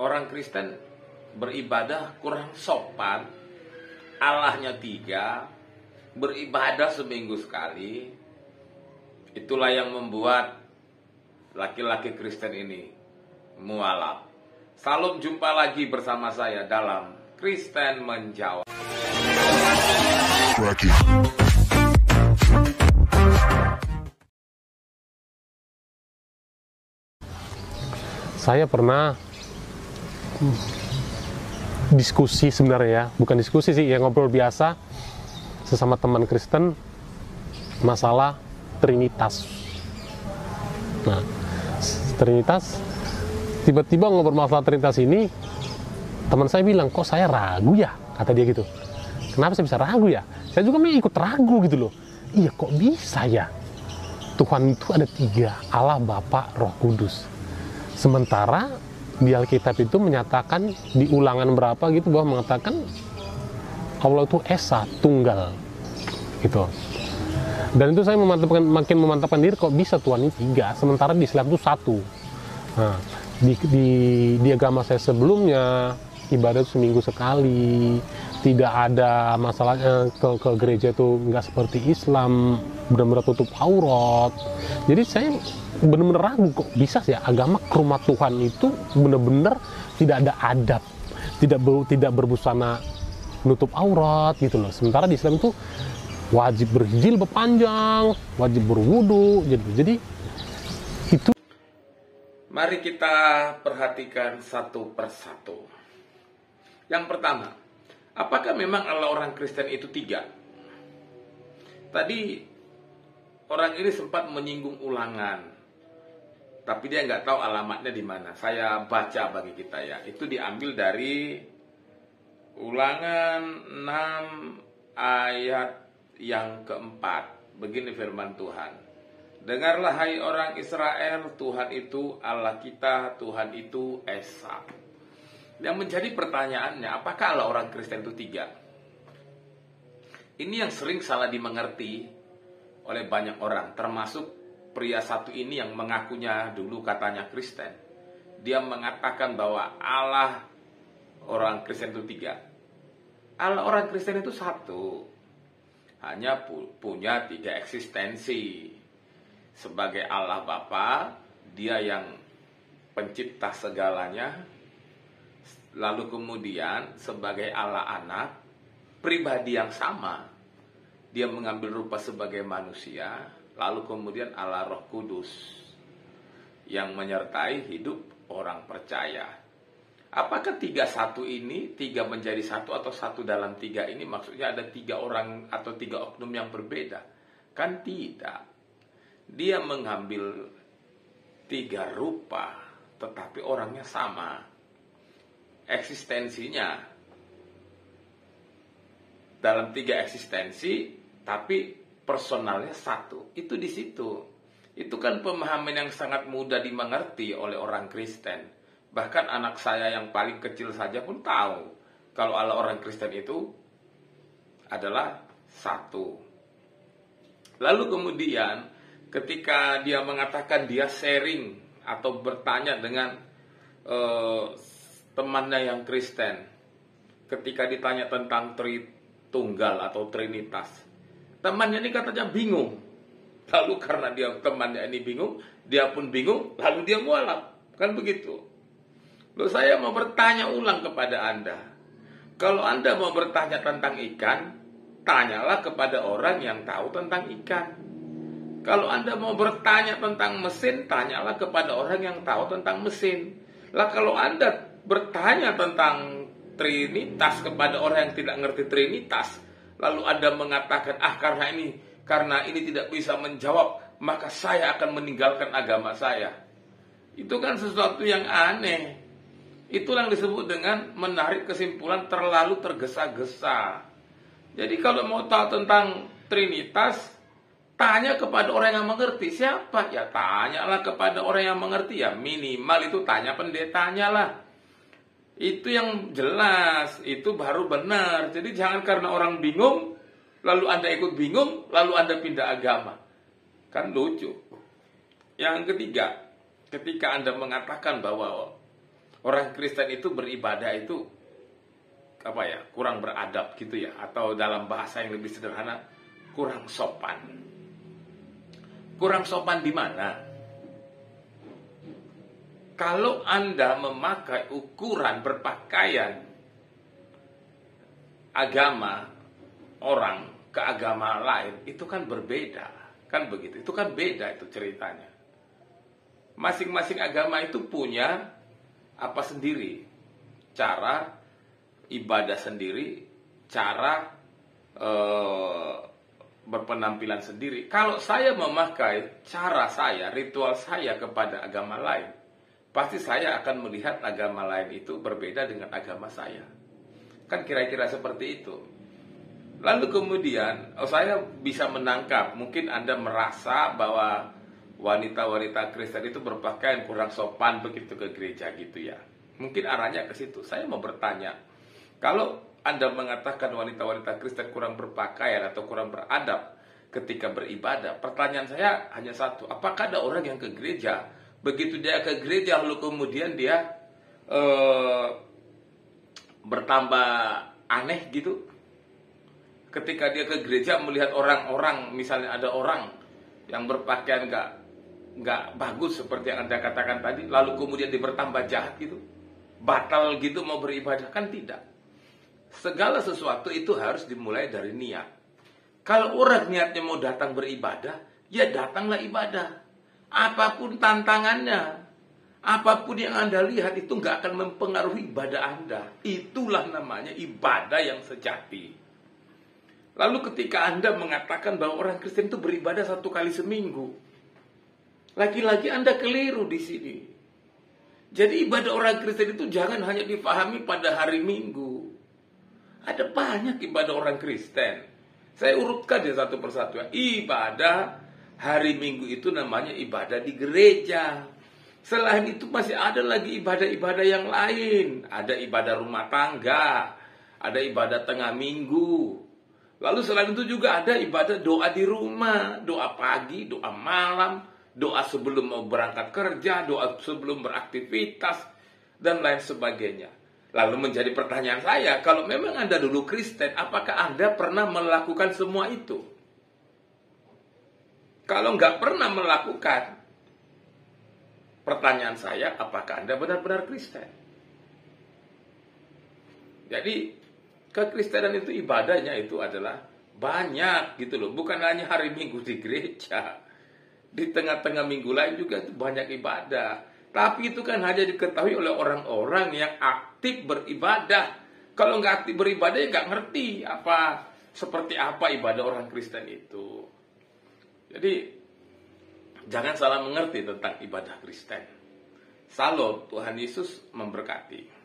orang Kristen beribadah kurang sopan, Allahnya 3, beribadah seminggu sekali. Itulah yang membuat laki-laki Kristen ini mualaf. Salam, jumpa lagi bersama saya dalam Kristen Menjawab. Saya pernah diskusi sebenarnya ya, bukan diskusi sih, ya ngobrol biasa sesama teman Kristen masalah Trinitas. Nah, Trinitas, tiba-tiba ngobrol masalah Trinitas ini, teman saya bilang, kok saya ragu ya, kata dia gitu. Kenapa saya bisa ragu ya? Saya juga ikut ragu gitu loh. Iya, kok bisa ya? Tuhan itu ada 3, Allah, Bapa, Roh Kudus. Sementara di Alkitab itu menyatakan di Ulangan berapa gitu bahwa mengatakan Allah itu Esa, tunggal gitu. Dan itu saya makin memantapkan diri, kok bisa Tuhan ini 3 sementara di Islam itu 1. Nah, di agama saya sebelumnya ibadah seminggu sekali, tidak ada masalahnya ke gereja itu nggak seperti Islam, benar-benar tutup aurat. Jadi saya benar-benar ragu, kok bisa sih ya agama ke rumah Tuhan itu benar-benar tidak ada adab, tidak berbusana menutup aurat gitu loh. Sementara di Islam itu wajib berjilbab panjang, wajib berwudu gitu. Jadi itu. Mari kita perhatikan satu persatu. Yang pertama, apakah memang Allah orang Kristen itu 3? Tadi orang ini sempat menyinggung Ulangan, tapi dia nggak tahu alamatnya di mana. Saya baca bagi kita ya. Itu diambil dari Ulangan 6 ayat yang keempat. Begini firman Tuhan. Dengarlah hai orang Israel, Tuhan itu Allah kita, Tuhan itu Esa. Yang menjadi pertanyaannya, apakah Allah orang Kristen itu 3? Ini yang sering salah dimengerti oleh banyak orang, termasuk pria satu ini yang mengakunya dulu katanya Kristen. Dia mengatakan bahwa Allah orang Kristen itu 3. Allah orang Kristen itu 1, hanya punya 3 eksistensi. Sebagai Allah Bapa, dia yang pencipta segalanya. Lalu kemudian sebagai Allah Anak, pribadi yang sama, dia mengambil rupa sebagai manusia. Lalu kemudian Allah Roh Kudus yang menyertai hidup orang percaya. Apakah 3-1 ini 3 menjadi 1 atau 1 dalam 3 ini maksudnya ada 3 orang atau 3 oknum yang berbeda? Kan tidak. Dia mengambil 3 rupa tetapi orangnya sama. Eksistensinya dalam 3 eksistensi, tapi personalnya 1. Itu di situ. Itu kan pemahaman yang sangat mudah dimengerti oleh orang Kristen. Bahkan anak saya yang paling kecil saja pun tahu kalau Allah orang Kristen itu adalah 1. Lalu kemudian ketika dia mengatakan dia sharing atau bertanya dengan temannya yang Kristen, ketika ditanya tentang Tritunggal atau Trinitas, temannya ini katanya bingung. Lalu karena temannya ini bingung, dia pun bingung, lalu dia mualaf. Kan begitu. Lalu saya mau bertanya ulang kepada Anda. Kalau Anda mau bertanya tentang ikan, tanyalah kepada orang yang tahu tentang ikan. Kalau Anda mau bertanya tentang mesin, tanyalah kepada orang yang tahu tentang mesin. Lah kalau Anda bertanya tentang Trinitas kepada orang yang tidak ngerti Trinitas, lalu Anda mengatakan, karena ini tidak bisa menjawab, maka saya akan meninggalkan agama saya. Itu kan sesuatu yang aneh. Itulah yang disebut dengan menarik kesimpulan terlalu tergesa-gesa. Jadi kalau mau tahu tentang Trinitas, tanya kepada orang yang mengerti. Siapa? Ya tanyalah kepada orang yang mengerti. Ya minimal itu tanya pendetanya lah. Itu yang jelas, itu baru benar. Jadi jangan karena orang bingung, lalu Anda ikut bingung, lalu Anda pindah agama. Kan lucu. Yang ketiga, ketika Anda mengatakan bahwa orang Kristen itu beribadah itu apa ya, kurang beradab gitu ya, atau dalam bahasa yang lebih sederhana, kurang sopan. Kurang sopan di mana? Kalau Anda memakai ukuran berpakaian agama orang ke agama lain, itu kan berbeda, kan begitu. Itu kan beda itu ceritanya. Masing-masing agama itu punya apa sendiri, cara ibadah sendiri, cara berpenampilan sendiri. Kalau saya memakai cara saya, ritual saya kepada agama lain, pasti saya akan melihat agama lain itu berbeda dengan agama saya. Kan kira-kira seperti itu. Lalu kemudian saya bisa menangkap, mungkin Anda merasa bahwa wanita-wanita Kristen itu berpakaian kurang sopan begitu ke gereja gitu ya. Mungkin arahnya ke situ. Saya mau bertanya, kalau Anda mengatakan wanita-wanita Kristen kurang berpakaian atau kurang beradab ketika beribadah, pertanyaan saya hanya satu, apakah ada orang yang ke gereja, begitu dia ke gereja lalu kemudian dia bertambah aneh gitu? Ketika dia ke gereja melihat orang-orang, misalnya ada orang yang berpakaian nggak bagus seperti yang Anda katakan tadi, lalu kemudian dia bertambah jahat gitu, batal gitu mau beribadah, kan tidak. Segala sesuatu itu harus dimulai dari niat. Kalau orang niatnya mau datang beribadah, ya datanglah ibadah. Apapun tantangannya, apapun yang Anda lihat itu nggak akan mempengaruhi ibadah Anda. Itulah namanya ibadah yang sejati. Lalu ketika Anda mengatakan bahwa orang Kristen itu beribadah 1 kali seminggu, lagi-lagi Anda keliru di sini. Jadi ibadah orang Kristen itu jangan hanya dipahami pada hari Minggu. Ada banyak ibadah orang Kristen. Saya urutkan ya satu persatu. Ibadah hari Minggu itu namanya ibadah di gereja. Selain itu masih ada lagi ibadah-ibadah yang lain. Ada ibadah rumah tangga, ada ibadah tengah minggu. Lalu selain itu juga ada ibadah doa di rumah, doa pagi, doa malam, doa sebelum mau berangkat kerja, doa sebelum beraktivitas, dan lain sebagainya. Lalu menjadi pertanyaan saya, kalau memang Anda dulu Kristen, apakah Anda pernah melakukan semua itu? Kalau nggak pernah melakukan, pertanyaan saya, apakah Anda benar-benar Kristen? Jadi, kekristenan itu ibadahnya itu adalah banyak gitu loh. Bukan hanya hari Minggu di gereja. Di tengah-tengah minggu lain juga itu banyak ibadah. Tapi itu kan hanya diketahui oleh orang-orang yang aktif beribadah. Kalau nggak aktif beribadah ya nggak ngerti seperti apa ibadah orang Kristen itu. Jadi jangan salah mengerti tentang ibadah Kristen. Salam, Tuhan Yesus memberkati.